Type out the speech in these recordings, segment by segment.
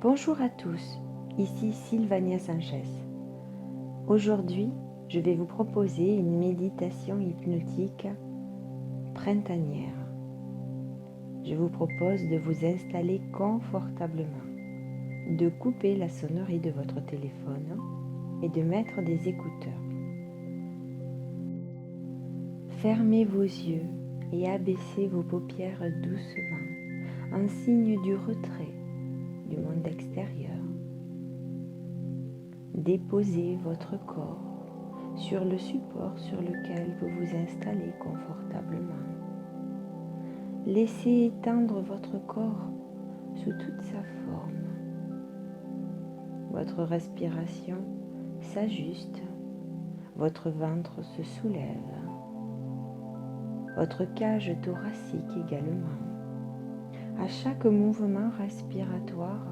Bonjour à tous, ici Sylvania Sanchez. Aujourd'hui, je vais vous proposer une méditation hypnotique printanière. Je vous propose de vous installer confortablement, de couper la sonnerie de votre téléphone et de mettre des écouteurs. Fermez vos yeux et abaissez vos paupières doucement, en signe du retrait du monde extérieur. Déposez votre corps sur le support sur lequel vous vous installez confortablement. Laissez étendre votre corps sous toute sa forme. Votre respiration s'ajuste, votre ventre se soulève, votre cage thoracique également. À chaque mouvement respiratoire,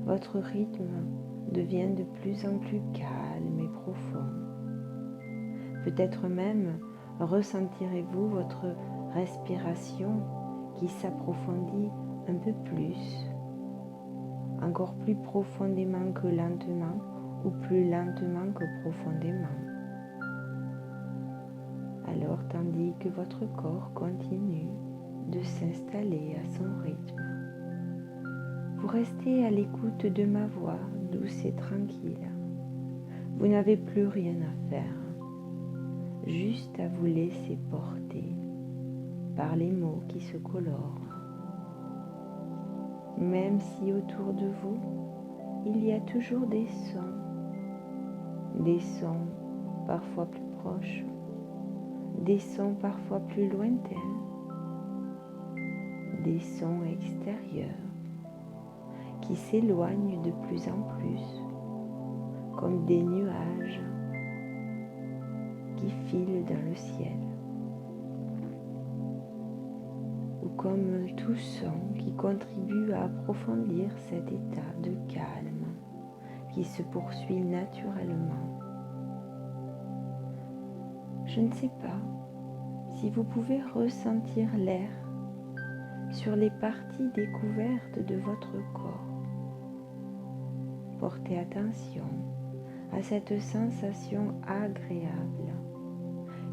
votre rythme devient de plus en plus calme et profond. Peut-être même ressentirez-vous votre respiration qui s'approfondit un peu plus, encore plus profondément que lentement ou plus lentement que profondément. Alors, tandis que votre corps continue de s'installer à son rythme, vous restez à l'écoute de ma voix douce et tranquille. Vous n'avez plus rien à faire, juste à vous laisser porter par les mots qui se colorent. Même si autour de vous, il y a toujours des sons parfois plus proches, des sons parfois plus lointains, des sons extérieurs qui s'éloignent de plus en plus, comme des nuages qui filent dans le ciel, ou comme tout son qui contribue à approfondir cet état de calme qui se poursuit naturellement. Je ne sais pas si vous pouvez ressentir l'air sur les parties découvertes de votre corps. Portez attention à cette sensation agréable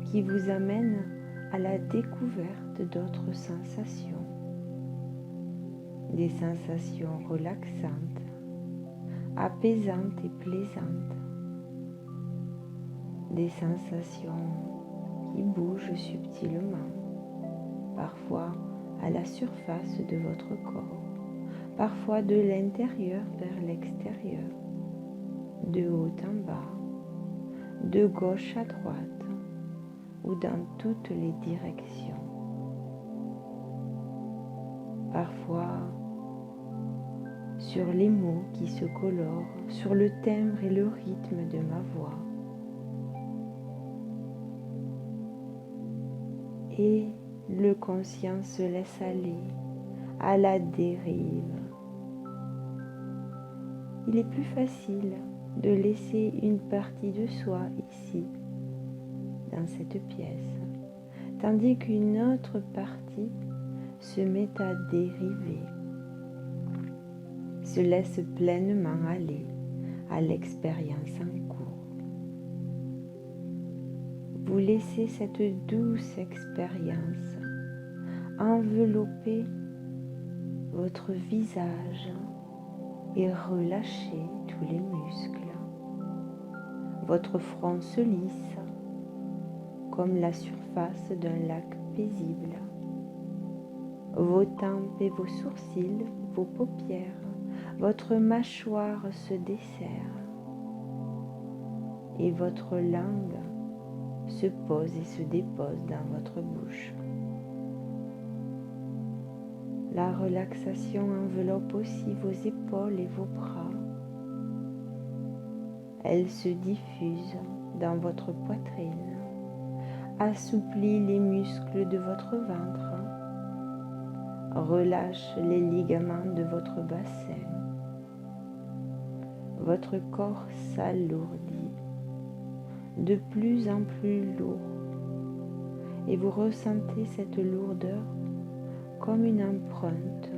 qui vous amène à la découverte d'autres sensations, des sensations relaxantes, apaisantes et plaisantes, des sensations qui bougent subtilement, parfois à la surface de votre corps, parfois de l'intérieur vers l'extérieur, de haut en bas, de gauche à droite ou dans toutes les directions. Parfois sur les mots qui se colorent, sur le timbre et le rythme de ma voix. Et le conscient se laisse aller à la dérive. Il est plus facile de laisser une partie de soi ici, dans cette pièce, tandis qu'une autre partie se met à dériver, se laisse pleinement aller à l'expérience en cours. Vous laissez cette douce expérience envelopper votre visage et relâcher tous les muscles. Votre front se lisse comme la surface d'un lac paisible. Vos tempes et vos sourcils, vos paupières, votre mâchoire se desserre et votre langue se pose et se dépose dans votre bouche. La relaxation enveloppe aussi vos épaules et vos bras. Elle se diffuse dans votre poitrine, assouplit les muscles de votre ventre, relâche les ligaments de votre bassin. Votre corps s'alourdit, de plus en plus lourd, et vous ressentez cette lourdeur comme une empreinte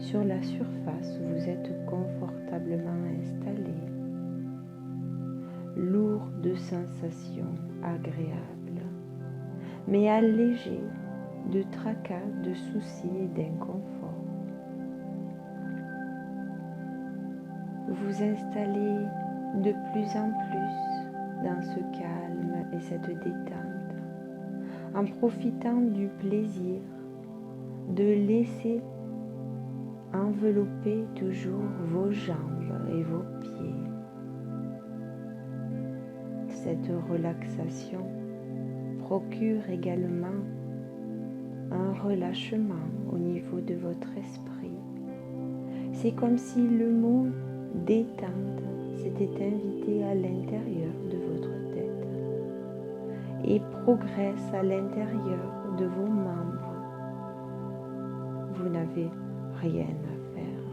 sur la surface où vous êtes confortablement installé, lourd de sensations agréables, mais allégé de tracas, de soucis et d'inconfort. Vous vous installez de plus en plus dans ce calme et cette détente, en profitant du plaisir de laisser envelopper toujours vos jambes et vos pieds. Cette relaxation procure également un relâchement au niveau de votre esprit. C'est comme si le mot détente s'était invité à l'intérieur de votre tête et progresse à l'intérieur de vos membres. Vous n'avez rien à faire.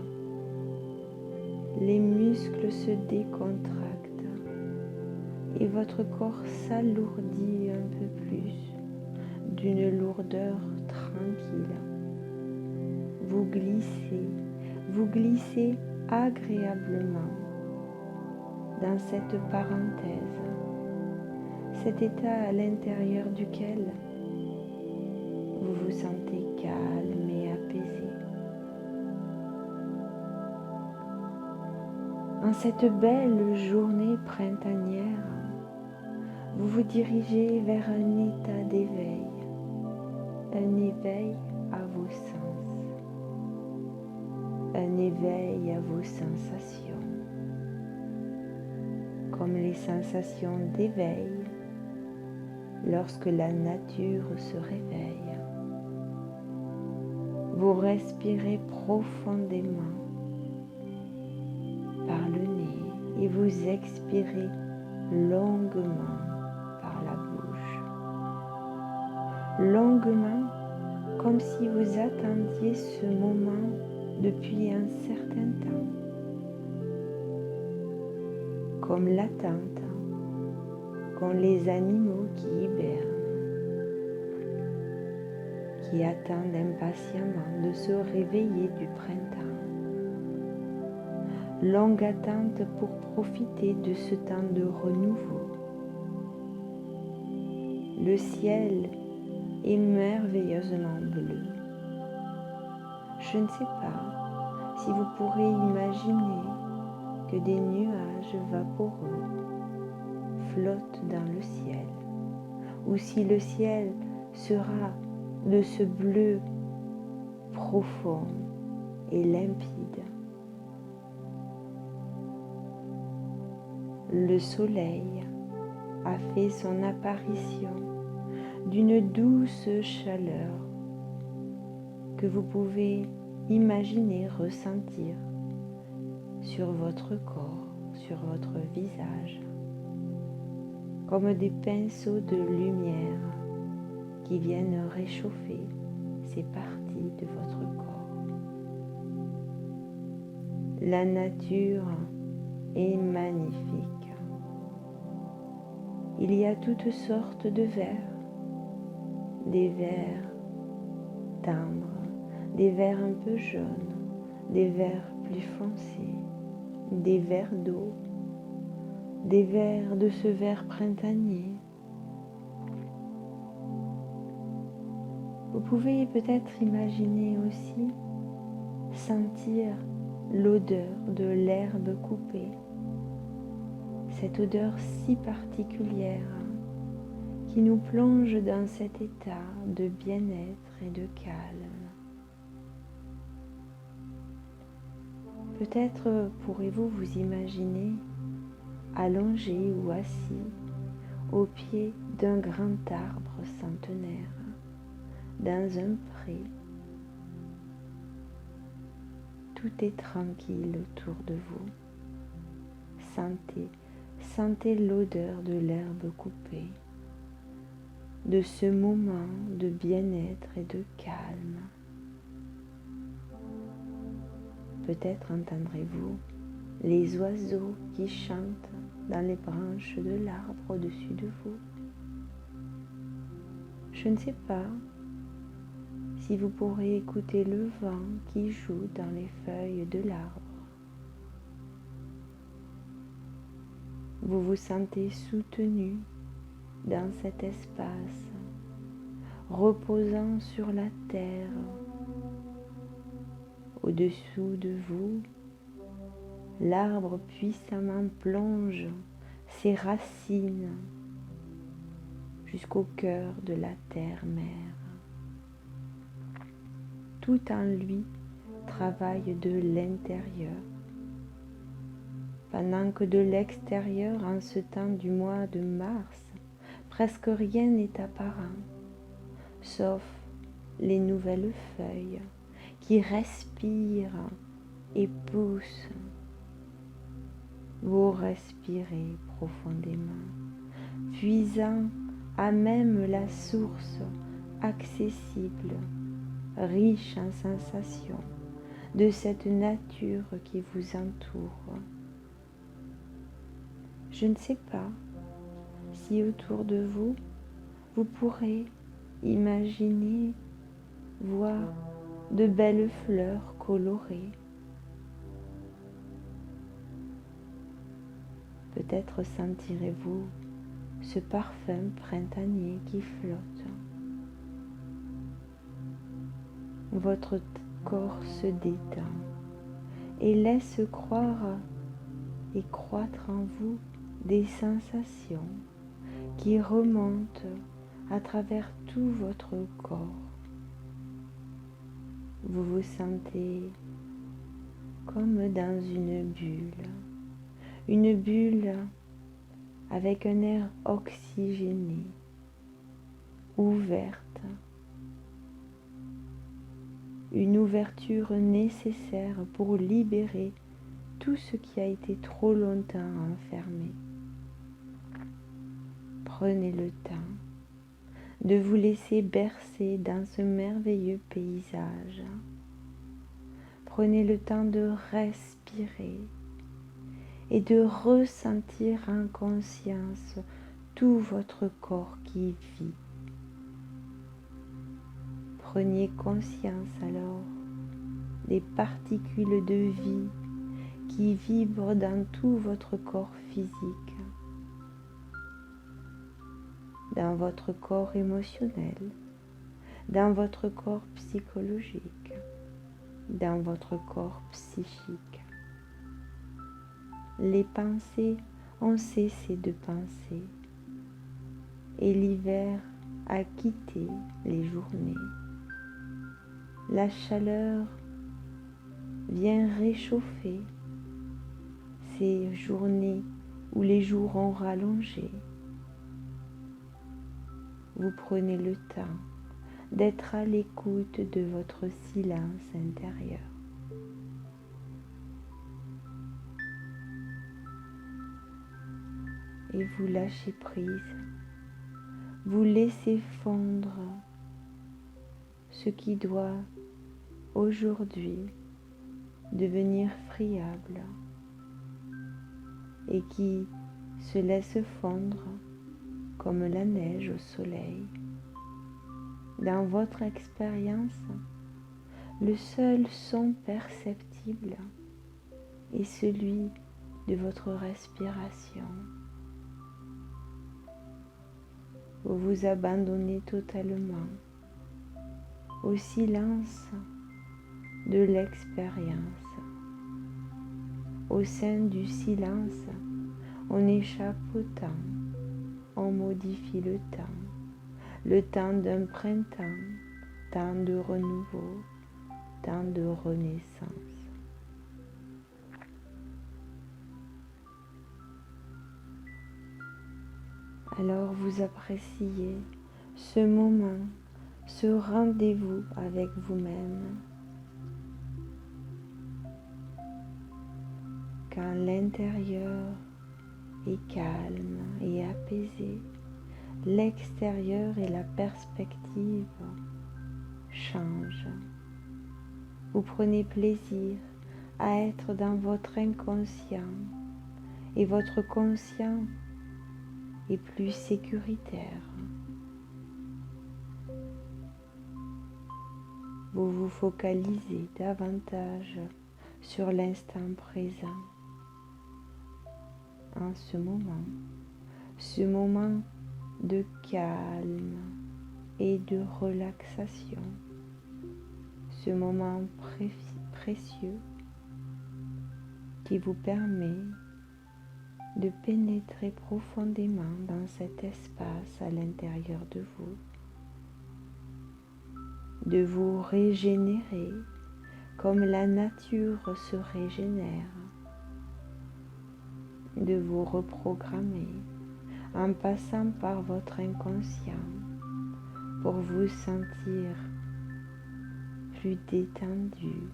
Les muscles se décontractent et votre corps s'alourdit un peu plus d'une lourdeur tranquille. Vous glissez agréablement dans cette parenthèse, cet état à l'intérieur duquel vous vous sentez calme et apaisé. En cette belle journée printanière, vous vous dirigez vers un état d'éveil, un éveil à vos sens, un éveil à vos sensations, comme les sensations d'éveil lorsque la nature se réveille. Vous respirez profondément par le nez et vous expirez longuement par la bouche. Longuement, comme si vous attendiez ce moment depuis un certain temps. Comme l'attente qu'ont les animaux qui hibernent, qui attendent impatiemment de se réveiller du printemps. Longue attente pour profiter de ce temps de renouveau. Le ciel est merveilleusement bleu. Je ne sais pas si vous pourrez imaginer que des nuages vaporeux flottent dans le ciel, ou si le ciel sera de ce bleu profond et limpide. Le soleil a fait son apparition d'une douce chaleur que vous pouvez imaginer ressentir sur votre corps, sur votre visage, comme des pinceaux de lumière qui viennent réchauffer ces parties de votre corps. La nature est magnifique. Il y a toutes sortes de verts, des verts tendres, des verts un peu jaunes, des verts plus foncés, des verts d'eau, des verts de ce vert printanier. Vous pouvez peut-être imaginer aussi sentir l'odeur de l'herbe coupée, cette odeur si particulière qui nous plonge dans cet état de bien-être et de calme. Peut-être pourrez-vous vous imaginer allongé ou assis au pied d'un grand arbre centenaire, dans un pré. Tout est tranquille autour de vous. Sentez l'odeur de l'herbe coupée, de ce moment de bien-être et de calme. Peut-être entendrez-vous les oiseaux qui chantent dans les branches de l'arbre au-dessus de vous. Je ne sais pas si vous pourrez écouter le vent qui joue dans les feuilles de l'arbre. Vous vous sentez soutenu dans cet espace, reposant sur la terre. Au-dessous de vous, l'arbre puissamment plonge ses racines jusqu'au cœur de la terre-mère. Tout en lui travaille de l'intérieur, pendant que de l'extérieur, en ce temps du mois de mars, presque rien n'est apparent, sauf les nouvelles feuilles qui respirent et poussent. Vous respirez profondément, puisant à même la source accessible, riche en sensations, de cette nature qui vous entoure. Je ne sais pas si autour de vous, vous pourrez imaginer, voir de belles fleurs colorées. Peut-être sentirez-vous ce parfum printanier qui flotte. Votre corps se détend et laisse croire et croître en vous des sensations qui remontent à travers tout votre corps. Vous vous sentez comme dans une bulle avec un air oxygéné, ouverte, une ouverture nécessaire pour libérer tout ce qui a été trop longtemps enfermé. Prenez le temps de vous laisser bercer dans ce merveilleux paysage. Prenez le temps de respirer et de ressentir en conscience tout votre corps qui vit. Prenez conscience alors des particules de vie qui vibrent dans tout votre corps physique, dans votre corps émotionnel, dans votre corps psychologique, dans votre corps psychique. Les pensées ont cessé de penser et l'hiver a quitté les journées. La chaleur vient réchauffer ces journées où les jours ont rallongé. Vous prenez le temps d'être à l'écoute de votre silence intérieur. Et vous lâchez prise, vous laissez fondre ce qui doit aujourd'hui devenir friable et qui se laisse fondre comme la neige au soleil. Dans votre expérience, le seul son perceptible est celui de votre respiration. Vous vous abandonnez totalement au silence de l'expérience. Au sein du silence, on échappe au temps, on modifie le temps d'un printemps, temps de renouveau, temps de renaissance. Alors vous appréciez ce moment, ce rendez-vous avec vous-même. Quand l'intérieur est calme et apaisé, l'extérieur et la perspective changent. Vous prenez plaisir à être dans votre inconscient et votre conscient est plus sécuritaire. vous vous focalisez davantage sur l'instant présent en ce moment de calme et de relaxation, ce moment précieux qui vous permet de pénétrer profondément dans cet espace à l'intérieur de vous, de vous régénérer comme la nature se régénère, de vous reprogrammer en passant par votre inconscient pour vous sentir plus détendu,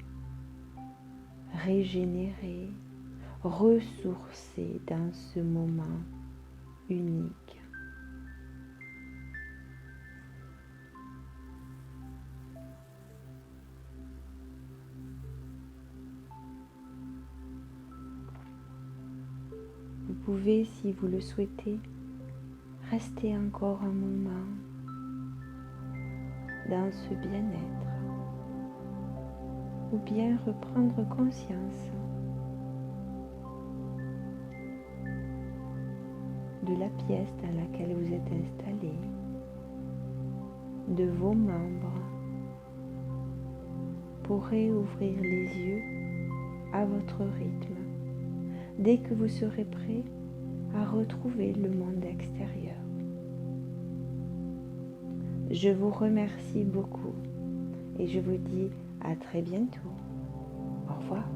régénéré, ressourcé dans ce moment unique. Vous pouvez, si vous le souhaitez, rester encore un moment dans ce bien-être ou bien reprendre conscience de la pièce dans laquelle vous êtes installé, de vos membres, pour réouvrir les yeux à votre rythme dès que vous serez prêt à retrouver le monde extérieur. Je vous remercie beaucoup et je vous dis à très bientôt. Au revoir.